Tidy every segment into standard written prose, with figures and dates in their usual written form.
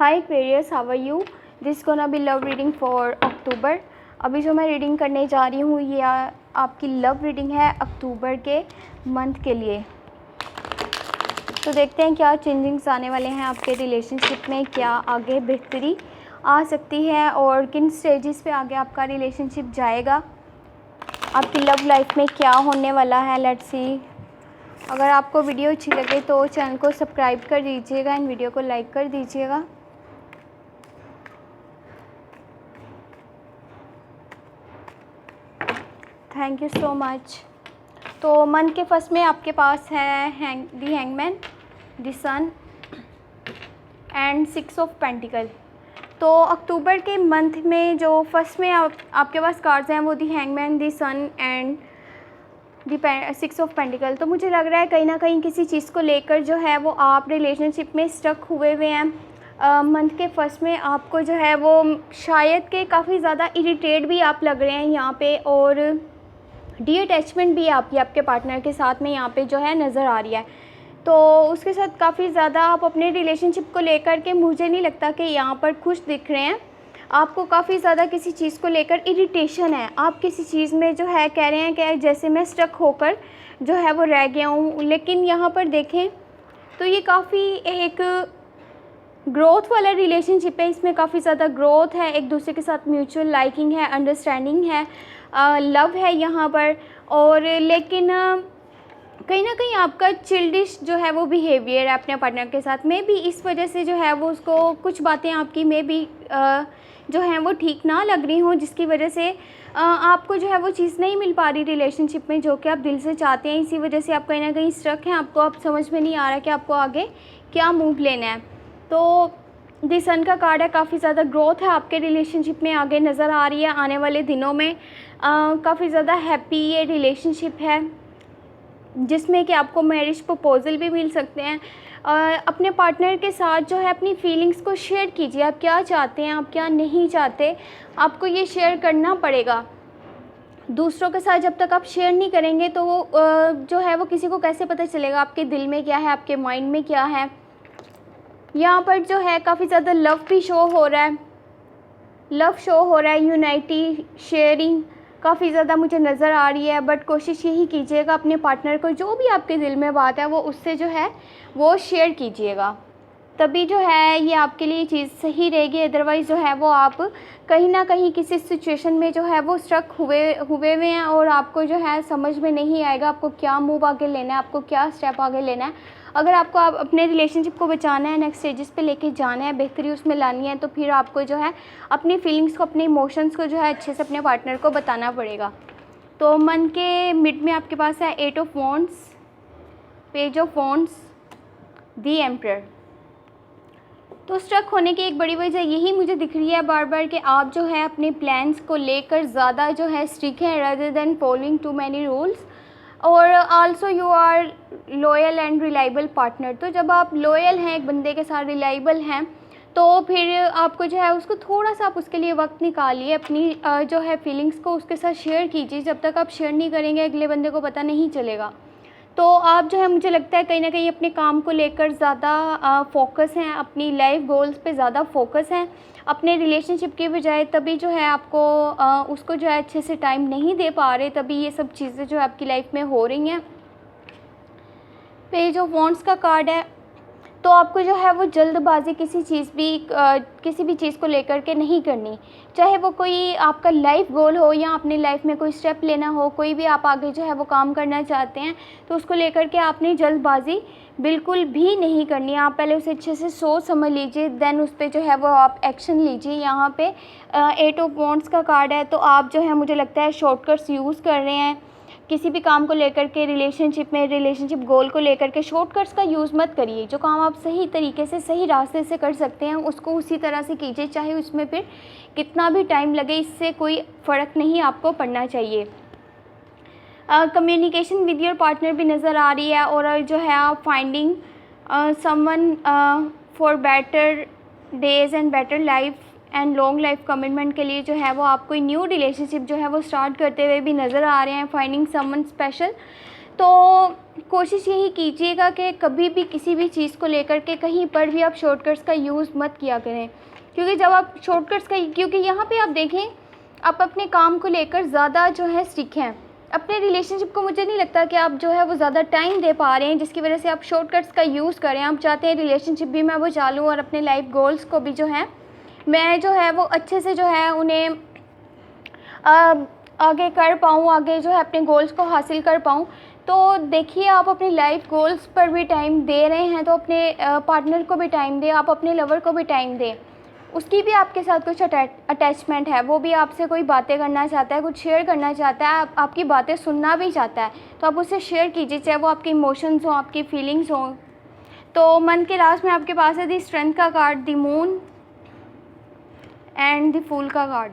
Hi Aquarius, how are you? This gonna be love reading for October. अभी जो मैं reading करने जा रही हूँ ये आपकी लव रीडिंग है अक्टूबर के मंथ के लिए। तो देखते हैं क्या चेंजिंग्स आने वाले हैं आपके रिलेशनशिप में, क्या आगे बेहतरी आ सकती है और किन स्टेजेस पे आगे आपका रिलेशनशिप जाएगा, आपकी लव लाइफ में क्या होने वाला है। Let's see. अगर आपको वीडियो अच्छी लगे तो चैनल को सब्सक्राइब कर दीजिएगा एंड वीडियो को लाइक कर दीजिएगा। Thank you so much. तो मंथ के फर्स्ट में आपके पास है the hangman, the sun and 6 of pentacle. तो अक्टूबर के मंथ में जो फर्स्ट में आपके पास कार्ड्स हैं वो the hangman, the sun and the 6 of pentacle. तो मुझे लग रहा है कहीं ना कहीं किसी चीज़ को लेकर जो है वो आप रिलेशनशिप में स्टक हुए हुए हैं। मंथ के फर्स्ट में आपको जो है वो शायद के काफ़ी ज़्यादा इरिटेट भी आप लग रहे हैं यहाँ पे, और डी अटैचमेंट भी आपके पार्टनर के साथ में यहाँ पे जो है नज़र आ रही है। तो उसके साथ काफ़ी ज़्यादा आप अपने रिलेशनशिप को लेकर के मुझे नहीं लगता कि यहाँ पर खुश दिख रहे हैं। आपको काफ़ी ज़्यादा किसी चीज़ को लेकर इरिटेशन है। आप किसी चीज़ में जो है कह रहे हैं कि जैसे मैं स्टक होकर जो है वो रह गया हूँ। लेकिन यहाँ पर देखें तो ये काफ़ी एक ग्रोथ वाला रिलेशनशिप है। इसमें काफ़ी ज़्यादा ग्रोथ है, एक दूसरे के साथ म्यूचुअल लाइकिंग है, अंडरस्टैंडिंग है, लव है यहाँ पर। और लेकिन कहीं ना कहीं आपका चिल्डिश जो है वो बिहेवियर है अपने पार्टनर के साथ में भी, इस वजह से जो है वो उसको कुछ बातें आपकी में भी जो हैं वो ठीक ना लग रही हों, जिसकी वजह से आपको जो है वो चीज़ नहीं मिल पा रही रिलेशनशिप में जो कि आप दिल से चाहते हैं। इसी वजह से आप कहीं ना कहीं स्ट्रक हैं, आपको अब समझ में नहीं आ रहा कि आपको आगे क्या मूव लेना है। तो दी सन का कार्ड है, काफ़ी ज़्यादा ग्रोथ है आपके रिलेशनशिप में आगे नज़र आ रही है। आने वाले दिनों में काफ़ी ज़्यादा हैप्पी ये रिलेशनशिप है जिसमें कि आपको मैरिज प्रपोजल भी मिल सकते हैं। अपने पार्टनर के साथ जो है अपनी फीलिंग्स को शेयर कीजिए। आप क्या चाहते हैं, आप क्या नहीं चाहते, आपको ये शेयर करना पड़ेगा। दूसरों के साथ जब तक आप शेयर नहीं करेंगे तो वो जो है वो किसी को कैसे पता चलेगा आपके दिल में क्या है, आपके माइंड में क्या है। यहाँ पर जो है काफ़ी ज़्यादा लव भी शो हो रहा है, लव शो हो रहा है, यूनाइटी, शेयरिंग काफ़ी ज़्यादा मुझे नज़र आ रही है। बट कोशिश यही कीजिएगा अपने पार्टनर को जो भी आपके दिल में बात है वो उससे जो है वो शेयर कीजिएगा, तभी जो है ये आपके लिए चीज़ सही रहेगी। अदरवाइज़ जो है वो आप कहीं ना कहीं किसी सिचुएशन में जो है वो स्ट्रक हुए हैं और आपको जो है समझ में नहीं आएगा आपको क्या मूव आगे लेना है, आपको क्या स्टेप आगे लेना है। अगर आपको आप अपने रिलेशनशिप को बचाना है, नेक्स्ट स्टेजेस पे लेके जाना है, बेहतरी उसमें लानी है, तो फिर आपको जो है अपनी फीलिंग्स को, अपने इमोशंस को जो है अच्छे से अपने पार्टनर को बताना पड़ेगा। तो मन के मिड में आपके पास है 8 of wands, page of wands, the emperor. तो स्ट्रक होने की एक बड़ी वजह यही मुझे दिख रही है बार बार कि आप जो है अपने प्लान्स को लेकर ज़्यादा जो है स्ट्रिक्ट हैं rather than following too many rules. और also you are loyal and reliable partner. तो जब आप लॉयल हैं एक बंदे के साथ, रिलायबल हैं, तो फिर आपको जो है उसको थोड़ा सा आप उसके लिए वक्त निकालिए, अपनी जो है फीलिंग्स को उसके साथ शेयर कीजिए। जब तक आप शेयर नहीं करेंगे अगले बंदे को पता नहीं चलेगा। तो आप जो है मुझे लगता है कहीं ना कहीं अपने काम को लेकर ज़्यादा फोकस हैं, अपनी लाइफ गोल्स पे ज़्यादा फोकस हैं अपने रिलेशनशिप के बजाय। तभी जो है आपको उसको जो है अच्छे से टाइम नहीं दे पा रहे, तभी ये सब चीज़ें जो है आपकी लाइफ में हो रही हैं। पेज ऑफ वॉन्ड्स का कार्ड है। तो आपको जो है वो जल्दबाजी किसी भी चीज़ को लेकर के नहीं करनी, चाहे वो कोई आपका लाइफ गोल हो या अपनी लाइफ में कोई स्टेप लेना हो, कोई भी आप आगे जो है वो काम करना चाहते हैं तो उसको लेकर के आपने जल्दबाजी बिल्कुल भी नहीं करनी है। आप पहले उसे अच्छे से सोच समझ लीजिए, देन उस पर जो है वो आप एक्शन लीजिए। यहाँ पे 8 ऑफ वॉन्ड्स का कार्ड है। तो आप जो है मुझे लगता है शॉर्टकट्स यूज़ कर रहे हैं किसी भी काम को लेकर के, रिलेशनशिप गोल को लेकर के शॉर्टकट्स का यूज़ मत करिए। जो काम आप सही तरीके से, सही रास्ते से कर सकते हैं उसको उसी तरह से कीजिए, चाहे उसमें फिर कितना भी टाइम लगे, इससे कोई फ़र्क नहीं आपको पड़ना चाहिए। कम्युनिकेशन विद योर पार्टनर भी नज़र आ रही है। और जो है आप finding someone for better days and better life and long life commitment के लिए जो है वो आप कोई न्यू रिलेशनशिप जो है वो स्टार्ट करते हुए भी नज़र आ रहे हैं, फाइंडिंग समवन स्पेशल। तो कोशिश यही कीजिएगा कि कभी भी किसी भी चीज़ को लेकर के कहीं पर भी आप शॉर्टकट्स का यूज़ मत किया करें, क्योंकि जब आप शॉर्टकट्स का, क्योंकि यहाँ पे आप देखें आप अपने काम को लेकर ज़्यादा जो है स्टिक हैं। अपने रिलेशनशिप को मुझे नहीं लगता कि आप जो है वो ज़्यादा टाइम दे पा रहे हैं, जिसकी वजह से आप शॉर्टकट्स का यूज़ करें। आप चाहते हैं रिलेशनशिप भी मैं वो चालूँ और अपने लाइफ गोल्स को भी जो है मैं जो है वो अच्छे से जो है उन्हें आगे कर पाऊँ, आगे जो है अपने गोल्स को हासिल कर पाऊँ। तो देखिए आप अपने लाइफ गोल्स पर भी टाइम दे रहे हैं तो अपने पार्टनर को भी टाइम दें, आप अपने लवर को भी टाइम दें। उसकी भी आपके साथ कुछ अटैचमेंट है, वो भी आपसे कोई बातें करना चाहता है, कुछ शेयर करना चाहता है, आपकी बातें सुनना भी चाहता है, तो आप उससे शेयर कीजिए, चाहे वो आपके इमोशंस हों, आपकी फीलिंग्स हों। तो मंथ के लास्ट में आपके पास है दी स्ट्रेंथ का card, the moon and the fool का कार्ड।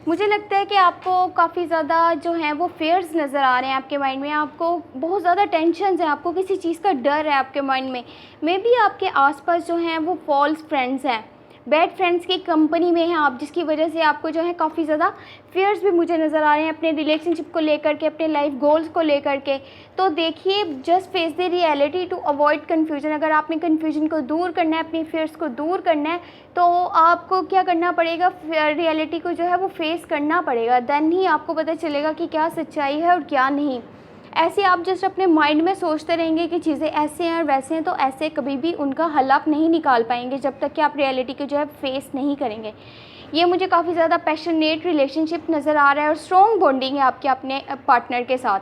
मुझे लगता है कि आपको काफ़ी ज़्यादा जो है वो फेयर्स नज़र आ रहे हैं आपके माइंड में, आपको बहुत ज़्यादा टेंशन्स हैं, आपको किसी चीज़ का डर है आपके माइंड में। मे बी आपके आसपास जो हैं वो फॉल्स फ्रेंड्स हैं, बैड फ्रेंड्स की कंपनी में हैं आप, जिसकी वजह से आपको जो है काफ़ी ज़्यादा फेयर्स भी मुझे नज़र आ रहे हैं अपने रिलेशनशिप को लेकर के, अपने लाइफ गोल्स को लेकर के। तो देखिए, just face the reality to avoid confusion. अगर आपने कन्फ्यूजन को दूर करना है, अपने फेयर्स को दूर करना है, तो आपको क्या करना पड़ेगा, रियलिटी को जो है वो फेस करना पड़ेगा। देन ही आपको पता चलेगा कि क्या सच्चाई है और क्या नहीं। ऐसे आप जस्ट अपने माइंड में सोचते रहेंगे कि चीज़ें ऐसे हैं और वैसे हैं, तो ऐसे कभी भी उनका हल आप नहीं निकाल पाएंगे जब तक कि आप रियलिटी को जो है फेस नहीं करेंगे। ये मुझे काफ़ी ज़्यादा पैशनेट रिलेशनशिप नज़र आ रहा है और स्ट्रॉन्ग बॉन्डिंग है आपके अपने पार्टनर के साथ,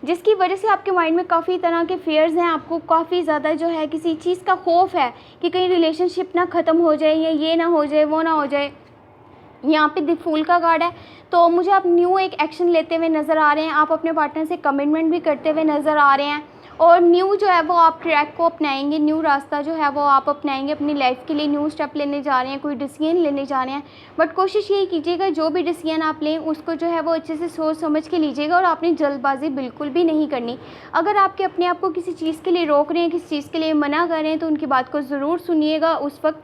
जिसकी वजह से आपके माइंड में काफ़ी तरह के फेयर्स हैं। आपको काफ़ी ज़्यादा जो है किसी चीज़ का खौफ है कि कहीं रिलेशनशिप ना ख़त्म हो जाए, या ये ना हो जाए, वो ना हो जाए। यहाँ पे द फूल का कार्ड है, तो मुझे आप न्यू एक एक्शन लेते हुए नज़र आ रहे हैं, आप अपने पार्टनर से कमिटमेंट भी करते हुए नज़र आ रहे हैं, और न्यू जो है वो आप ट्रैक को अपनाएंगे, न्यू रास्ता जो है वो आप अपनाएंगे अपनी लाइफ के लिए, न्यू स्टेप लेने जा रहे हैं, कोई डिसीजन लेने जा रहे हैं। बट कोशिश यही कीजिएगा जो भी डिसीजन आप लें उसको जो है वो अच्छे से सोच समझ के लीजिएगा, और आपने जल्दबाजी बिल्कुल भी नहीं करनी। अगर आपके अपने आप को किसी चीज़ के लिए रोक रहे हैं, किसी चीज़ के लिए मना कर रहे हैं, तो उनकी बात को ज़रूर सुनिएगा। उस वक्त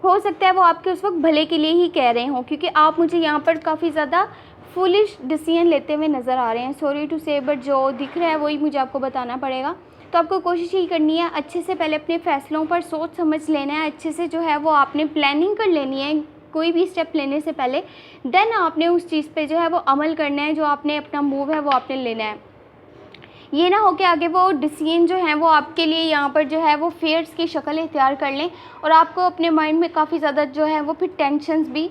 हो सकता है वो आपके उस वक्त भले के लिए ही कह रहे हों, क्योंकि आप मुझे यहाँ पर काफ़ी ज़्यादा फुलिश डिसीजन लेते हुए नज़र आ रहे हैं। सॉरी टू से, बट जो दिख रहा है वही मुझे आपको बताना पड़ेगा। तो आपको कोशिश यही करनी है, अच्छे से पहले अपने फ़ैसलों पर सोच समझ लेना है, अच्छे से जो है वो आपने प्लानिंग कर लेनी है कोई भी स्टेप लेने से पहले। देन आपने उस चीज़ पे जो है वो अमल करना है, जो आपने अपना मूव है वो आपने लेना है। ये ना हो कि आगे वो डिसीजन जो है वो आपके लिए यहाँ पर जो है वो फेयर्स की शक्ल इख्तियार कर लें, और आपको अपने माइंड में काफ़ी ज़्यादा जो है वो फिर टेंशन्स भी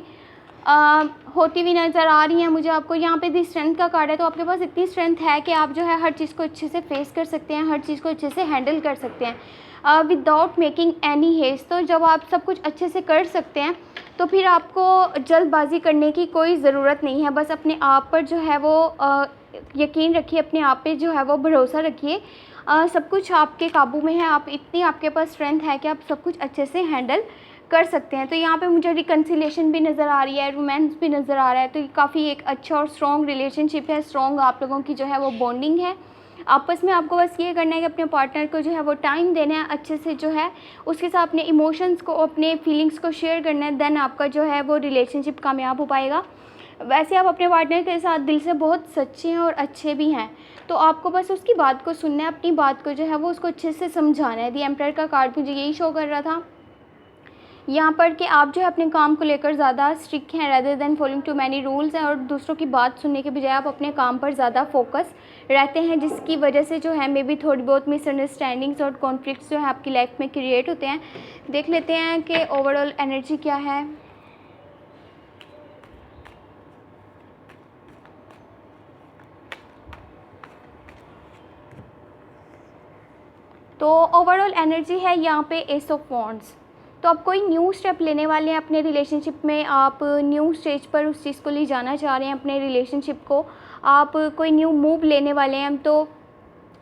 होती हुई नज़र आ रही हैं मुझे। आपको यहाँ पे दी स्ट्रेंथ का कार्ड है, तो आपके पास इतनी स्ट्रेंथ है कि आप जो है हर चीज़ को अच्छे से फेस कर सकते हैं, हर चीज़ को अच्छे से हैंडल कर सकते हैं विदाउट मेकिंग एनी हेस्ट। तो जब आप सब कुछ अच्छे से कर सकते हैं तो फिर आपको जल्दबाजी करने की कोई ज़रूरत नहीं है। बस अपने आप पर जो है वो यकीन रखिए, अपने आप पे जो है वो भरोसा रखिए। सब कुछ आपके काबू में है, आप इतनी आपके पास स्ट्रेंथ है कि आप सब कुछ अच्छे से हैंडल कर सकते हैं। तो यहाँ पे मुझे रिकन्सिलेशन भी नज़र आ रही है, रोमांस भी नज़र आ रहा है। तो ये काफ़ी एक अच्छा और स्ट्रॉन्ग रिलेशनशिप है, स्ट्रॉन्ग आप लोगों की जो है वो बॉन्डिंग है आपस में। आपको बस ये करना है कि अपने पार्टनर को जो है वो टाइम देना है, अच्छे से जो है उसके साथ अपने इमोशंस को, अपने फीलिंग्स को शेयर करना है। देन आपका जो है वो रिलेशनशिप कामयाब हो पाएगा। वैसे आप अपने पार्टनर के साथ दिल से बहुत सच्चे हैं और अच्छे भी हैं, तो आपको बस उसकी बात को सुनना है, अपनी बात को जो है वो उसको अच्छे से समझाना है। दी एम्परर का कार्ड मुझे यही शो कर रहा था यहाँ पर कि आप जो है अपने काम को लेकर ज़्यादा स्ट्रिक्ट हैं rather than following too many rules हैं, और दूसरों की बात सुनने के बजाय आप अपने काम पर ज़्यादा फोकस रहते हैं, जिसकी वजह से जो है मे बी थोड़ी बहुत मिसअंडरस्टैंडिंग्स और कॉन्फ्लिक्ट्स जो है आपकी लाइफ में क्रिएट होते हैं। देख लेते हैं कि ओवरऑल एनर्जी क्या है। तो ओवरऑल एनर्जी है यहाँ पे एस ऑफ वॉन्ड्स। तो आप कोई न्यू स्टेप लेने वाले हैं अपने रिलेशनशिप में, आप न्यू स्टेज पर उस चीज़ को ले जाना चाह रहे हैं अपने रिलेशनशिप को, आप कोई न्यू मूव लेने वाले हैं। तो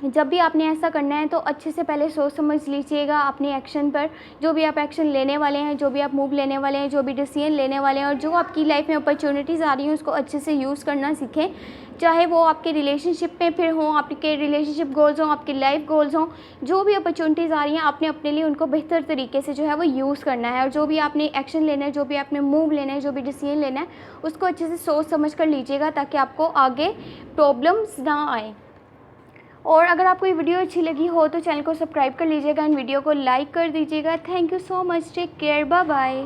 जब भी आपने ऐसा करना है तो अच्छे से पहले सोच समझ लीजिएगा अपने एक्शन पर, जो भी आप एक्शन लेने वाले हैं, जो भी आप मूव लेने वाले हैं, जो भी डिसीजन लेने वाले हैं, और जो आपकी लाइफ में अपॉर्चुनिटीज़ आ रही हैं उसको अच्छे से यूज़ करना सीखें। चाहे वो आपके रिलेशनशिप में फिर हों, आपके रिलेशनशिप गोल्स हों, आपके लाइफ गोल्स हों, जो भी अपॉर्चुनिटीज़ आ रही हैं आपने अपने लिए उनको बेहतर तरीके से जो है वो यूज़ करना है। और जो भी आपने एक्शन लेना है, जो भी आपने मूव लेना है, जो भी डिसीजन लेना है, उसको अच्छे से सोच समझ कर लीजिएगा ताकि आपको आगे प्रॉब्लम्स ना आए। और अगर आपको ये वीडियो अच्छी लगी हो तो चैनल को सब्सक्राइब कर लीजिएगा एंड वीडियो को लाइक कर दीजिएगा। Thank you so much, take care, bye bye.